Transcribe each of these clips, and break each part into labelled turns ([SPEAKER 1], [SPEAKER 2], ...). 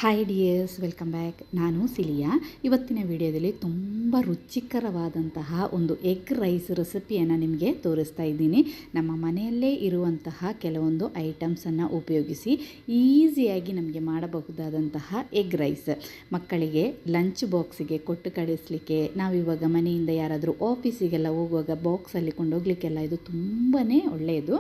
[SPEAKER 1] Hi dears, welcome back. ನಾನು cilia. ಇವತ್ತಿನ ವಿಡಿಯೋದಲ್ಲಿ ತುಂಬ ರುಚಿಕರವಾದಂತಹ ಒಂದು ಎಗ್ ರೈಸ್ ರೆಸಿಪಿಯನ್ನು ನಿಮಗೆ ತೋರಿಸ್ತಾ ಇದ್ದೀನಿ. ನಮ್ಮ ಮನೆಯಲ್ಲೇ ಇರುವಂತಹ ಕೆಲವೊಂದು ಐಟಮ್ಸನ್ನು ಉಪಯೋಗಿಸಿ ಈಸಿಯಾಗಿ ನಮಗೆ ಮಾಡಬಹುದಾದಂತಹ ಎಗ್ ರೈಸ್ ಮಕ್ಕಳಿಗೆ ಲಂಚ್ ಬಾಕ್ಸಿಗೆ ಕೊಟ್ಟು ಕಳಿಸಲಿಕ್ಕೆ, ನಾವಿವಾಗ ಮನೆಯಿಂದ ಯಾರಾದರೂ ಆಫೀಸಿಗೆಲ್ಲ ಹೋಗುವಾಗ ಬಾಕ್ಸಲ್ಲಿ ಕೊಂಡೋಗ್ಲಿಕ್ಕೆಲ್ಲ ಇದು ತುಂಬಾ ಒಳ್ಳೆಯದು.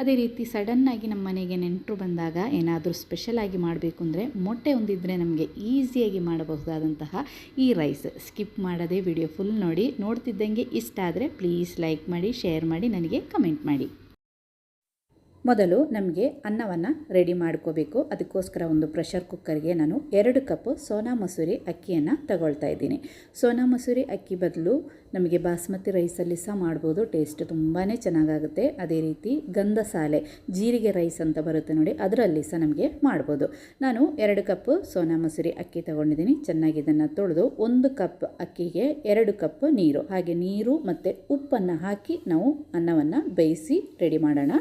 [SPEAKER 1] ಅದೇ ರೀತಿ ಸಡನ್ನಾಗಿ ನಮ್ಮ ಮನೆಗೆ ನೆಂಟರು ಬಂದಾಗ ಏನಾದರೂ ಸ್ಪೆಷಲಾಗಿ ಮಾಡಬೇಕು ಅಂದರೆ ಮೊಟ್ಟೆ ಒಂದಿದ್ರೆ ನಮಗೆ ಈಸಿಯಾಗಿ ಮಾಡಬಹುದಾದಂತಹ ಈ ರೈಸ್ ಸ್ಕಿಪ್ ಮಾಡದೆ ವಿಡಿಯೋ ಫುಲ್ ನೋಡಿ. ನೋಡ್ತಿದ್ದಂಗೆ ಇಷ್ಟ ಆದರೆ ಪ್ಲೀಸ್ ಲೈಕ್ ಮಾಡಿ, ಶೇರ್ ಮಾಡಿ, ನನಗೆ ಕಮೆಂಟ್ ಮಾಡಿ. ಮೊದಲು ನಮಗೆ ಅನ್ನವನ್ನು ರೆಡಿ ಮಾಡ್ಕೋಬೇಕು. ಅದಕ್ಕೋಸ್ಕರ ಒಂದು ಪ್ರೆಷರ್ ಕುಕ್ಕರ್ಗೆ ನಾನು 2 ಕಪ್ ಸೋನಾ ಮಸೂರಿ ಅಕ್ಕಿಯನ್ನು ತಗೊಳ್ತಾ ಇದ್ದೀನಿ. ಸೋನಾ ಮಸೂರಿ ಅಕ್ಕಿ ಬದಲು ನಮಗೆ ಬಾಸ್ಮತಿ ರೈಸಲ್ಲಿ ಸಹ ಮಾಡ್ಬೋದು, ಟೇಸ್ಟ್ ತುಂಬಾ ಚೆನ್ನಾಗಾಗುತ್ತೆ. ಅದೇ ರೀತಿ ಗಂಧಸಾಲೆ ಜೀರಿಗೆ ರೈಸ್ ಅಂತ ಬರುತ್ತೆ ನೋಡಿ, ಅದರಲ್ಲಿ ಸಹ ನಮಗೆ ಮಾಡ್ಬೋದು. ನಾನು 2 ಕಪ್ ಸೋನಾ ಮಸೂರಿ ಅಕ್ಕಿ ತಗೊಂಡಿದ್ದೀನಿ. ಚೆನ್ನಾಗಿ ಇದನ್ನು ತೊಳೆದು 1 ಕಪ್ ಅಕ್ಕಿಗೆ 2 ಕಪ್ ನೀರು, ಹಾಗೆ ನೀರು ಮತ್ತು ಉಪ್ಪನ್ನು ಹಾಕಿ ನಾವು ಅನ್ನವನ್ನು ಬೇಯಿಸಿ ರೆಡಿ ಮಾಡೋಣ.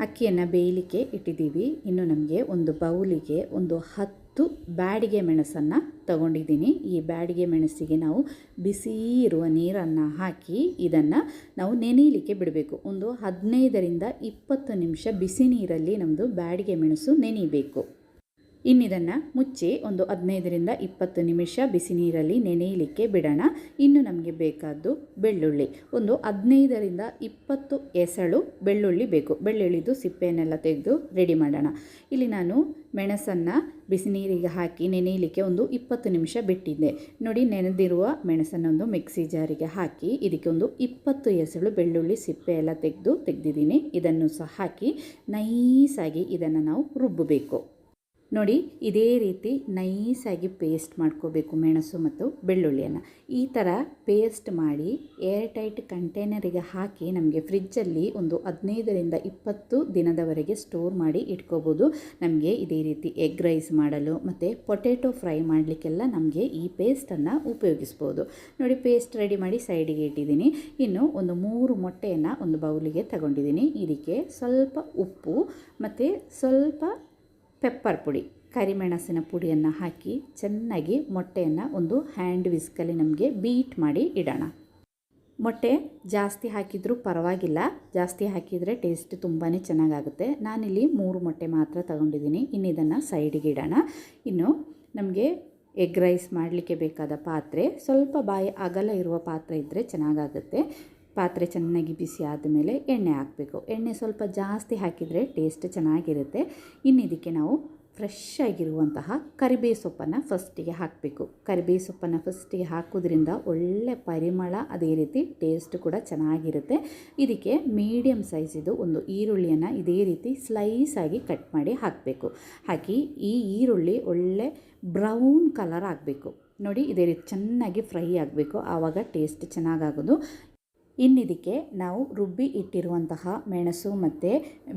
[SPEAKER 1] ಅಕ್ಕಿಯನ್ನು ಬೇಯಲಿಕ್ಕೆ ಇಟ್ಟಿದ್ದೀವಿ. ಇನ್ನು ನಮಗೆ ಒಂದು ಬೌಲಿಗೆ ಒಂದು 10 ಬ್ಯಾಡಿಗೆ ಮೆಣಸನ್ನು ತಗೊಂಡಿದ್ದೀನಿ. ಈ ಬ್ಯಾಡಿಗೆ ಮೆಣಸಿಗೆ ನಾವು ಬಿಸಿ ಇರುವ ನೀರನ್ನು ಹಾಕಿ ಇದನ್ನು ನಾವು ನೆನೆಯಲಿಕ್ಕೆ ಬಿಡಬೇಕು. ಒಂದು 15ರಿಂದ 20 ನಿಮಿಷ ಬಿಸಿ ನೀರಲ್ಲಿ ನಮ್ಮದು ಬ್ಯಾಡಿಗೆ ಮೆಣಸು ನೆನೆಯಬೇಕು. ಇನ್ನಿದನ್ನು ಮುಚ್ಚಿ ಒಂದು 15ರಿಂದ 20 ನಿಮಿಷ ಬಿಸಿ ನೀರಲ್ಲಿ ನೆನೆಯಲಿಕ್ಕೆ ಬಿಡೋಣ. ಇನ್ನು ನಮಗೆ ಬೇಕಾದ್ದು ಬೆಳ್ಳುಳ್ಳಿ, ಒಂದು 15ರಿಂದ 20 ಎಸಳು ಬೆಳ್ಳುಳ್ಳಿ ಬೇಕು. ಬೆಳ್ಳುಳ್ಳಿದು ಸಿಪ್ಪೆಯನ್ನೆಲ್ಲ ತೆಗೆದು ರೆಡಿ ಮಾಡೋಣ. ಇಲ್ಲಿ ನಾನು ಮೆಣಸನ್ನು ಬಿಸಿ ನೀರಿಗೆ ಹಾಕಿ ನೆನೆಯಲಿಕ್ಕೆ ಒಂದು 20 ನಿಮಿಷ ಬಿಟ್ಟಿದ್ದೆ ನೋಡಿ. ನೆನೆದಿರುವ ಮೆಣಸನ್ನೊಂದು ಮಿಕ್ಸಿ ಜಾರಿಗೆ ಹಾಕಿ ಇದಕ್ಕೆ ಒಂದು 20 ಎಸಳು ಬೆಳ್ಳುಳ್ಳಿ ಸಿಪ್ಪೆ ಎಲ್ಲ ತೆಗೆದಿದ್ದೀನಿ. ಇದನ್ನು ಸಹ ಹಾಕಿ ನೈಸಾಗಿ ಇದನ್ನು ನಾವು ರುಬ್ಬಬೇಕು ನೋಡಿ. ಇದೇ ರೀತಿ ನೈಸಾಗಿ ಪೇಸ್ಟ್ ಮಾಡ್ಕೋಬೇಕು ಮೆಣಸು ಮತ್ತು ಬೆಳ್ಳುಳ್ಳಿಯನ್ನು. ಈ ಥರ ಪೇಸ್ಟ್ ಮಾಡಿ ಏರ್ ಟೈಟ್ ಕಂಟೈನರಿಗೆ ಹಾಕಿ ನಮಗೆ ಫ್ರಿಜ್ಜಲ್ಲಿ ಒಂದು 15ರಿಂದ 20 ದಿನದವರೆಗೆ ಸ್ಟೋರ್ ಮಾಡಿ ಇಟ್ಕೋಬೋದು. ನಮಗೆ ಇದೇ ರೀತಿ ಎಗ್ ರೈಸ್ ಮಾಡಲು ಮತ್ತು ಪೊಟೆಟೊ ಫ್ರೈ ಮಾಡಲಿಕ್ಕೆಲ್ಲ ನಮಗೆ ಈ ಪೇಸ್ಟನ್ನು ಉಪಯೋಗಿಸ್ಬೋದು ನೋಡಿ. ಪೇಸ್ಟ್ ರೆಡಿ ಮಾಡಿ ಸೈಡಿಗೆ ಇಟ್ಟಿದ್ದೀನಿ. ಇನ್ನು ಒಂದು 3 ಮೊಟ್ಟೆಯನ್ನು ಒಂದು ಬೌಲಿಗೆ ತಗೊಂಡಿದ್ದೀನಿ. ಇದಕ್ಕೆ ಸ್ವಲ್ಪ ಉಪ್ಪು ಮತ್ತು ಸ್ವಲ್ಪ ಪೆಪ್ಪರ್ ಪುಡಿ, ಕರಿಮೆಣಸಿನ ಪುಡಿಯನ್ನು ಹಾಕಿ ಚೆನ್ನಾಗಿ ಮೊಟ್ಟೆಯನ್ನು ಒಂದು ಹ್ಯಾಂಡ್ ವಿಸ್ಕಲ್ಲಿ ನಮಗೆ ಬೀಟ್ ಮಾಡಿ ಇಡೋಣ. ಮೊಟ್ಟೆ ಜಾಸ್ತಿ ಹಾಕಿದರೂ ಪರವಾಗಿಲ್ಲ, ಜಾಸ್ತಿ ಹಾಕಿದರೆ ಟೇಸ್ಟ್ ತುಂಬಾ ಚೆನ್ನಾಗಾಗುತ್ತೆ. ನಾನಿಲ್ಲಿ 3 ಮೊಟ್ಟೆ ಮಾತ್ರ ತಗೊಂಡಿದ್ದೀನಿ. ಇನ್ನು ಇದನ್ನು ಸೈಡಿಗೆ ಇಡೋಣ. ಇನ್ನು ನಮಗೆ ಎಗ್ ರೈಸ್ ಮಾಡಲಿಕ್ಕೆ ಬೇಕಾದ ಪಾತ್ರೆ, ಸ್ವಲ್ಪ ಬಾಯಿ ಅಗಲ ಇರುವ ಪಾತ್ರೆ ಇದ್ದರೆ ಚೆನ್ನಾಗಾಗುತ್ತೆ. ಪಾತ್ರೆ ಚೆನ್ನಾಗಿ ಬಿಸಿ ಆದಮೇಲೆ ಎಣ್ಣೆ ಹಾಕಬೇಕು. ಎಣ್ಣೆ ಸ್ವಲ್ಪ ಜಾಸ್ತಿ ಹಾಕಿದರೆ ಟೇಸ್ಟ್ ಚೆನ್ನಾಗಿರುತ್ತೆ. ಇನ್ನು ಇದಕ್ಕೆ ನಾವು ಫ್ರೆಶ್ ಆಗಿರುವಂತಹ ಕರಿಬೇವು ಸೊಪ್ಪನ್ನು ಫಸ್ಟಿಗೆ ಹಾಕಬೇಕು. ಕರಿಬೇವು ಸೊಪ್ಪನ್ನು ಫಸ್ಟಿಗೆ ಹಾಕೋದ್ರಿಂದ ಒಳ್ಳೆ ಪರಿಮಳ, ಅದೇ ರೀತಿ ಟೇಸ್ಟ್ ಕೂಡ ಚೆನ್ನಾಗಿರುತ್ತೆ. ಇದಕ್ಕೆ ಮೀಡಿಯಮ್ ಸೈಜಿದು ಒಂದು ಈರುಳ್ಳಿಯನ್ನು ಇದೇ ರೀತಿ ಸ್ಲೈಸ್ ಆಗಿ ಕಟ್ ಮಾಡಿ ಹಾಕಬೇಕು. ಹಾಕಿ ಈ ಈರುಳ್ಳಿ ಒಳ್ಳೆ ಬ್ರೌನ್ ಕಲರ್ ಆಗಬೇಕು ನೋಡಿ. ಇದೇ ರೀತಿ ಚೆನ್ನಾಗಿ ಫ್ರೈ ಆಗಬೇಕು, ಆವಾಗ ಟೇಸ್ಟ್ ಚೆನ್ನಾಗಾಗೋದು. ಇನ್ನಿದಕ್ಕೆ ನಾವು ರುಬ್ಬಿ ಇಟ್ಟಿರುವಂತಹ ಮೆಣಸು ಮತ್ತು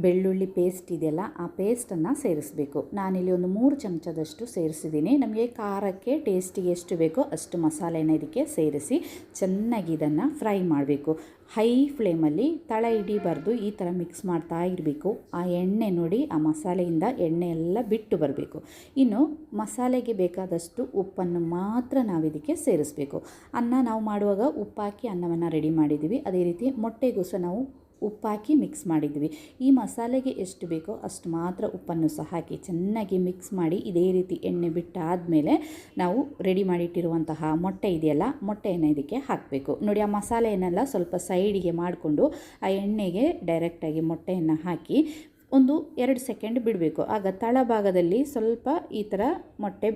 [SPEAKER 1] ಬೆಳ್ಳುಳ್ಳಿ ಪೇಸ್ಟ್ ಇದೆಯಲ್ಲ, ಆ ಪೇಸ್ಟನ್ನು ಸೇರಿಸಬೇಕು. ನಾನಿಲ್ಲಿ ಒಂದು 3 ಚಮಚದಷ್ಟು ಸೇರಿಸಿದ್ದೀನಿ. ನಮಗೆ ಖಾರಕ್ಕೆ ಟೇಸ್ಟಿಗೆ ಎಷ್ಟು ಬೇಕೋ ಅಷ್ಟು ಮಸಾಲೆನ ಇದಕ್ಕೆ ಸೇರಿಸಿ ಚೆನ್ನಾಗಿ ಇದನ್ನು ಫ್ರೈ ಮಾಡಬೇಕು. ಹೈ ಫ್ಲೇಮಲ್ಲಿ ತಳ ಹಿಡಿಬಾರ್ದು, ಈ ಥರ ಮಿಕ್ಸ್ ಮಾಡ್ತಾ ಇರಬೇಕು. ಆ ಎಣ್ಣೆ ನೋಡಿ, ಆ ಮಸಾಲೆಯಿಂದ ಎಣ್ಣೆ ಎಲ್ಲ ಬಿಟ್ಟು ಬರಬೇಕು. ಇನ್ನು ಮಸಾಲೆಗೆ ಬೇಕಾದಷ್ಟು ಉಪ್ಪನ್ನು ಮಾತ್ರ ನಾವು ಇದಕ್ಕೆ ಸೇರಿಸಬೇಕು. ಅನ್ನ ನಾವು ಮಾಡುವಾಗ ಉಪ್ಪಾಕಿ ಅನ್ನವನ್ನು ರೆಡಿ ಮಾಡಿದ್ದೀವಿ. ಅದೇ ರೀತಿ ಮೊಟ್ಟೆಗೂ ಸಹ ನಾವು ಉಪ್ಪಾಕಿ ಮಿಕ್ಸ್ ಮಾಡಿದ್ವಿ. ಈ ಮಸಾಲೆಗೆ ಎಷ್ಟು ಬೇಕೋ ಅಷ್ಟು ಮಾತ್ರ ಉಪ್ಪನ್ನು ಸಹ ಹಾಕಿ ಚೆನ್ನಾಗಿ ಮಿಕ್ಸ್ ಮಾಡಿ ಇದೇ ರೀತಿ ಎಣ್ಣೆ ಬಿಟ್ಟಾದಮೇಲೆ ನಾವು ರೆಡಿ ಮಾಡಿಟ್ಟಿರುವಂತಹ ಮೊಟ್ಟೆ ಇದೆಯಲ್ಲ, ಮೊಟ್ಟೆಯನ್ನು ಇದಕ್ಕೆ ಹಾಕಬೇಕು ನೋಡಿ. ಆ ಮಸಾಲೆಯನ್ನೆಲ್ಲ ಸ್ವಲ್ಪ ಸೈಡಿಗೆ ಮಾಡಿಕೊಂಡು ಆ ಎಣ್ಣೆಗೆ ಡೈರೆಕ್ಟಾಗಿ ಮೊಟ್ಟೆಯನ್ನು ಹಾಕಿ ಒಂದು 2 ಸೆಕೆಂಡ್ ಬಿಡಬೇಕು. ಆಗ ತಳಭಾಗದಲ್ಲಿ ಸ್ವಲ್ಪ ಈ ಥರ ಮೊಟ್ಟೆ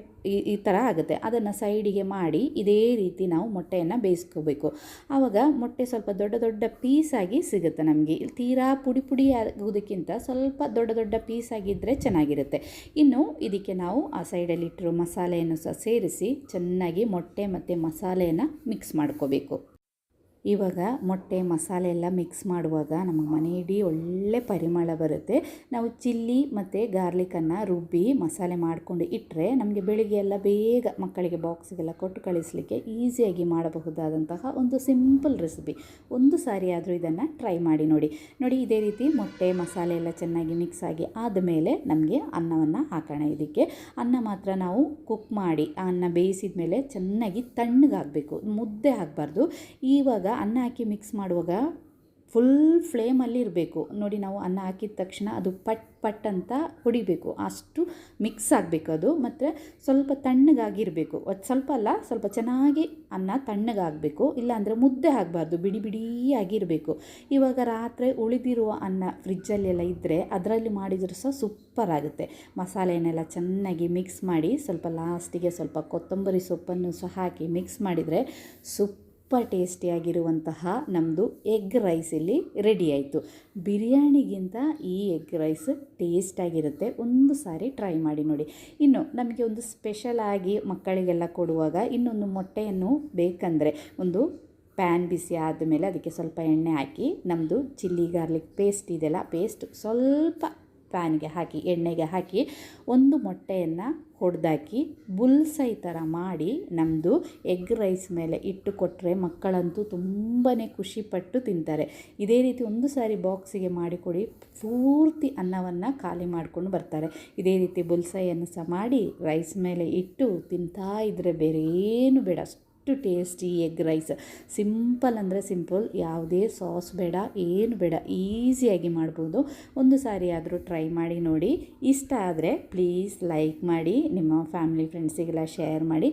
[SPEAKER 1] ಈ ಥರ ಆಗುತ್ತೆ. ಅದನ್ನು ಸೈಡಿಗೆ ಮಾಡಿ ಇದೇ ರೀತಿ ನಾವು ಮೊಟ್ಟೆಯನ್ನು ಬೇಯಿಸ್ಕೋಬೇಕು. ಆವಾಗ ಮೊಟ್ಟೆ ಸ್ವಲ್ಪ ದೊಡ್ಡ ದೊಡ್ಡ ಪೀಸಾಗಿ ಸಿಗುತ್ತೆ ನಮಗೆ. ತೀರಾ ಪುಡಿ ಆಗೋದಕ್ಕಿಂತ ಸ್ವಲ್ಪ ದೊಡ್ಡ ದೊಡ್ಡ ಪೀಸಾಗಿದ್ದರೆ ಚೆನ್ನಾಗಿರುತ್ತೆ. ಇನ್ನು ಇದಕ್ಕೆ ನಾವು ಆ ಸೈಡಲ್ಲಿ ಇಟ್ಟಿರೋ ಮಸಾಲೆಯನ್ನು ಸಹ ಸೇರಿಸಿ ಚೆನ್ನಾಗಿ ಮೊಟ್ಟೆ ಮತ್ತು ಮಸಾಲೆಯನ್ನು ಮಿಕ್ಸ್ ಮಾಡ್ಕೋಬೇಕು. ಇವಾಗ ಮೊಟ್ಟೆ ಮಸಾಲೆ ಎಲ್ಲ ಮಿಕ್ಸ್ ಮಾಡುವಾಗ ನಮ್ಮ ಮನೆ ಇಡೀ ಒಳ್ಳೆ ಪರಿಮಳ ಬರುತ್ತೆ. ನಾವು ಚಿಲ್ಲಿ ಮತ್ತು ಗಾರ್ಲಿಕನ್ನು ರುಬ್ಬಿ ಮಸಾಲೆ ಮಾಡಿಕೊಂಡು ಇಟ್ಟರೆ ನಮಗೆ ಬೆಳಿಗ್ಗೆ ಎಲ್ಲ ಬೇಗ ಮಕ್ಕಳಿಗೆ ಬಾಕ್ಸಿಗೆಲ್ಲ ಕೊಟ್ಟು ಕಳಿಸಲಿಕ್ಕೆ ಈಸಿಯಾಗಿ ಮಾಡಬಹುದಾದಂತಹ ಒಂದು ಸಿಂಪಲ್ ರೆಸಿಪಿ. ಒಂದು ಸಾರಿ ಆದರೂ ಇದನ್ನು ಟ್ರೈ ಮಾಡಿ ನೋಡಿ. ಇದೇ ರೀತಿ ಮೊಟ್ಟೆ ಮಸಾಲೆ ಎಲ್ಲ ಚೆನ್ನಾಗಿ ಮಿಕ್ಸ್ ಆಗಿ ಆದಮೇಲೆ ನಮಗೆ ಅನ್ನವನ್ನು ಹಾಕೋಣ. ಇದಕ್ಕೆ ಅನ್ನ ಮಾತ್ರ ನಾವು ಕುಕ್ ಮಾಡಿ ಅನ್ನ ಬೇಯಿಸಿದ ಮೇಲೆ ಚೆನ್ನಾಗಿ ತಣ್ಣಗಾಗಬೇಕು, ಮುದ್ದೆ ಆಗಬಾರ್ದು. ಇವಾಗ ಅನ್ನ ಹಾಕಿ ಮಿಕ್ಸ್ ಮಾಡುವಾಗ ಫುಲ್ ಫ್ಲೇಮಲ್ಲಿ ಇರಬೇಕು ನೋಡಿ. ನಾವು ಅನ್ನ ಹಾಕಿದ ತಕ್ಷಣ ಅದು ಪಟ್ ಅಂತ ಹೊಡಿಬೇಕು, ಅಷ್ಟು ಮಿಕ್ಸ್ ಆಗಬೇಕು ಅದು. ಮತ್ತು ಸ್ವಲ್ಪ ತಣ್ಣಗಾಗಿರಬೇಕು, ಅದು ಸ್ವಲ್ಪ ಅಲ್ಲ, ಸ್ವಲ್ಪ ಚೆನ್ನಾಗಿ ಅನ್ನ ತಣ್ಣಗಾಗಬೇಕು. ಇಲ್ಲಾಂದರೆ ಮುದ್ದೆ ಆಗಬಾರ್ದು, ಬಿಡಿ ಬಿಡಿಯಾಗಿರಬೇಕು. ಇವಾಗ ರಾತ್ರಿ ಉಳಿದಿರುವ ಅನ್ನ ಫ್ರಿಜ್ಜಲ್ಲೆಲ್ಲ ಇದ್ದರೆ ಅದರಲ್ಲಿ ಮಾಡಿದರೂ ಸಹ ಸೂಪರ್ ಆಗುತ್ತೆ. ಮಸಾಲೆನೆಲ್ಲ ಚೆನ್ನಾಗಿ ಮಿಕ್ಸ್ ಮಾಡಿ ಸ್ವಲ್ಪ ಲಾಸ್ಟಿಗೆ ಸ್ವಲ್ಪ ಕೊತ್ತಂಬರಿ ಸೊಪ್ಪನ್ನು ಸಹ ಹಾಕಿ ಮಿಕ್ಸ್ ಮಾಡಿದರೆ ಸೂಪರ್ ಟೇಸ್ಟಿಯಾಗಿರುವಂತಹ ನಮ್ಮದು ಎಗ್ ರೈಸ್ ಇಲ್ಲಿ ರೆಡಿ ಆಯಿತು. ಬಿರಿಯಾನಿಗಿಂತ ಈ ಎಗ್ ರೈಸ್ ಟೇಸ್ಟಾಗಿರುತ್ತೆ. ಒಂದು ಸಾರಿ ಟ್ರೈ ಮಾಡಿ ನೋಡಿ. ಇನ್ನು ನಮಗೆ ಒಂದು ಸ್ಪೆಷಲ್ ಆಗಿ ಮಕ್ಕಳಿಗೆಲ್ಲ ಕೊಡುವಾಗ ಇನ್ನೊಂದು ಮೊಟ್ಟೆಯನ್ನು ಬೇಕಂದರೆ ಒಂದು ಪ್ಯಾನ್ ಬಿಸಿ ಆದಮೇಲೆ ಅದಕ್ಕೆ ಸ್ವಲ್ಪ ಎಣ್ಣೆ ಹಾಕಿ ನಮ್ಮದು ಚಿಲ್ಲಿ ಗಾರ್ಲಿಕ್ ಪೇಸ್ಟ್ ಇದೆಲ್ಲ ಪೇಸ್ಟ್ ಸ್ವಲ್ಪ ಪ್ಯಾನ್ಗೆ ಹಾಕಿ ಎಣ್ಣೆಗೆ ಹಾಕಿ ಒಂದು ಮೊಟ್ಟೆಯನ್ನು ಹೊಡೆದಾಕಿ ಬುಲ್ಸೈ ಥರ ಮಾಡಿ ನಮ್ಮದು ಎಗ್ ರೈಸ್ ಮೇಲೆ ಇಟ್ಟು ಕೊಟ್ಟರೆ ಮಕ್ಕಳಂತೂ ತುಂಬಾ ಖುಷಿಪಟ್ಟು ತಿಂತಾರೆ. ಇದೇ ರೀತಿ ಒಂದು ಸಾರಿ ಬಾಕ್ಸಿಗೆ ಮಾಡಿಕೊಡಿ, ಪೂರ್ತಿ ಅನ್ನವನ್ನು ಖಾಲಿ ಮಾಡಿಕೊಂಡು ಬರ್ತಾರೆ. ಇದೇ ರೀತಿ ಬುಲ್ಸೈಯನ್ನು ಸಹ ಮಾಡಿ ರೈಸ್ ಮೇಲೆ ಇಟ್ಟು ತಿಂತಾ ಇದ್ದರೆ ಬೇರೆ ಏನು ಬೇಡ, ಟೇಸ್ಟಿ ಎಗ್ ರೈಸ್. ಸಿಂಪಲ್ ಅಂದರೆ ಸಿಂಪಲ್, ಯಾವುದೇ ಸಾಸ್ ಬೇಡ, ಏನು ಬೇಡ, ಈಸಿಯಾಗಿ ಮಾಡ್ಬೋದು. ಒಂದು ಸಾರಿ ಆದರೂ ಟ್ರೈ ಮಾಡಿ ನೋಡಿ. ಇಷ್ಟ ಆದರೆ ಪ್ಲೀಸ್ ಲೈಕ್ ಮಾಡಿ, ನಿಮ್ಮ ಫ್ಯಾಮಿಲಿ ಫ್ರೆಂಡ್ಸಿಗೆಲ್ಲ ಶೇರ್ ಮಾಡಿ.